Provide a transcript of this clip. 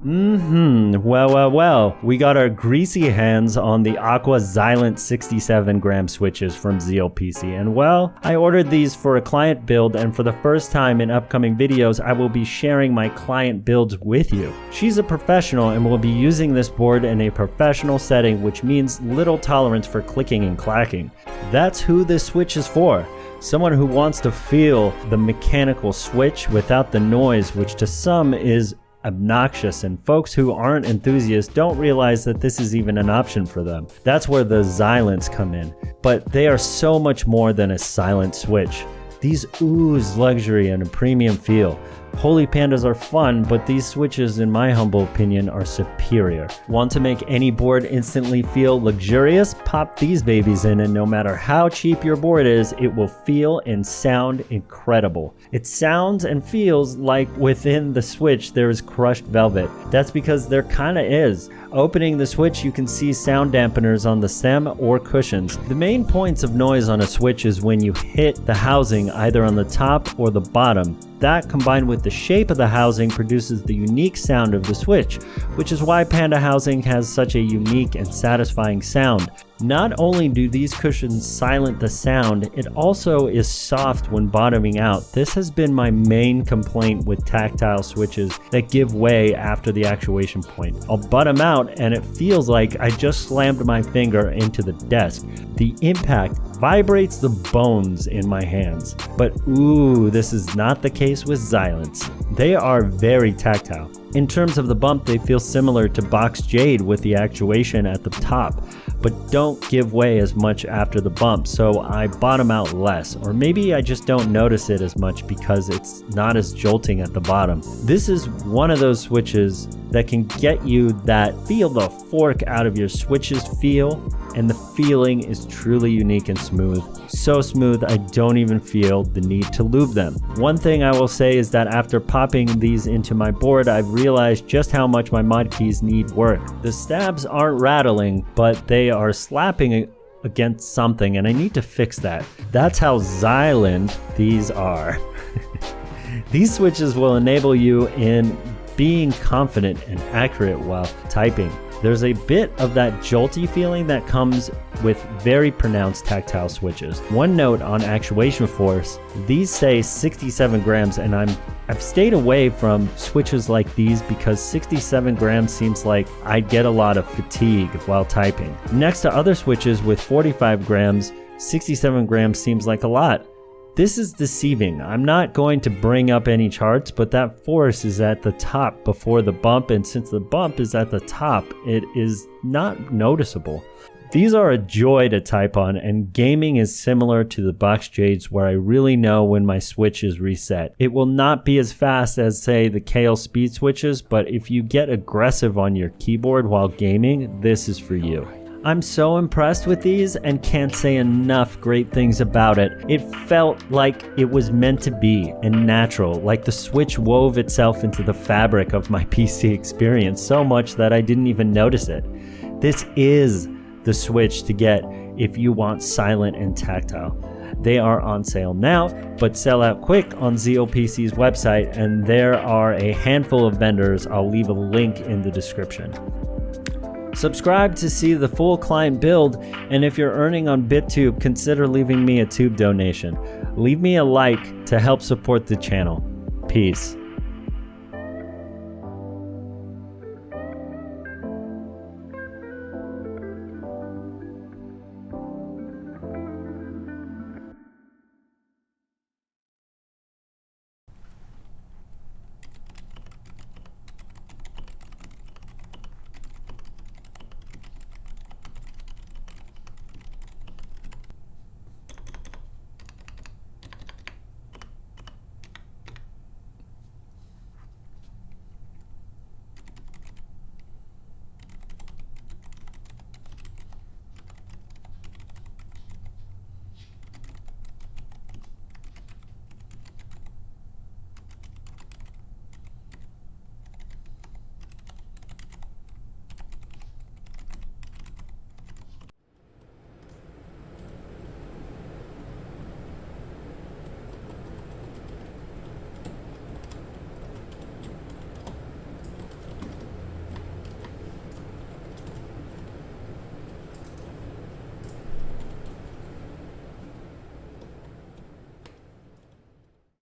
Well, we got our greasy hands on the Aqua Zilent 67 gram switches from ZealPC, and well, I ordered these for a client build, and for the first time in upcoming videos, I will be sharing my client builds with you. She's a professional and will be using this board in a professional setting, which means little tolerance for clicking and clacking. That's who this switch is for. Someone who wants to feel the mechanical switch without the noise, which to some is obnoxious, and folks who aren't enthusiasts don't realize that this is even an option for them. That's where the Zilents come in, but they are so much more than a silent switch. These ooze luxury and a premium feel. Holy Pandas are fun, but these switches, in my humble opinion, are superior. Want to make any board instantly feel luxurious? Pop these babies in, and no matter how cheap your board is, it will feel and sound incredible. It sounds and feels like within the switch there is crushed velvet. That's because there kinda is. Opening the switch, you can see sound dampeners on the stem or cushions. The main points of noise on a switch is when you hit the housing either on the top or the bottom. That, combined with the shape of the housing, produces the unique sound of the switch, which is why Panda housing has such a unique and satisfying sound. Not only do these cushions silent the sound, it also is soft when bottoming out. This has been my main complaint with tactile switches that give way after the actuation point. I'll bottom out and it feels like I just slammed my finger into the desk. The impact vibrates the bones in my hands. But ooh, this is not the case with Zilents. They are very tactile. In terms of the bump, they feel similar to box jade with the actuation at the top, but don't give way as much after the bump, so I bottom out less, or maybe I just don't notice it as much because it's not as jolting at the bottom. This is one of those switches that can get you that feel the fork out of your switches feel, and the feeling is truly unique and smooth. So smooth I don't even feel the need to lube them. One thing I will say is that after popping these into my board, I've realized just how much my mod keys need work. The stabs aren't rattling, but they are slapping against something, and I need to fix that. That's how Zilent these are. These switches will enable you in being confident and accurate while typing. There's a bit of that jolty feeling that comes with very pronounced tactile switches. One note on Actuation Force, these say 67 grams, and I've stayed away from switches like these because 67 grams seems like I'd get a lot of fatigue while typing. Next to other switches with 45 grams, 67 grams seems like a lot. This is deceiving. I'm not going to bring up any charts, but that force is at the top before the bump, and since the bump is at the top, it is not noticeable. These are a joy to type on, and gaming is similar to the box jades where I really know when my switch is reset. It will not be as fast as, say, the Kale speed switches, but if you get aggressive on your keyboard while gaming, this is for you. I'm so impressed with these and can't say enough great things about it. It felt like it was meant to be and natural, like the switch wove itself into the fabric of my PC experience so much that I didn't even notice it. This is the switch to get if you want silent and tactile. They are on sale now, but sell out quick on ZealPC's website, and there are a handful of vendors. I'll leave a link in the description. Subscribe to see the full client build, and if you're earning on BitTube, consider leaving me a tube donation. Leave me a like to help support the channel. Peace.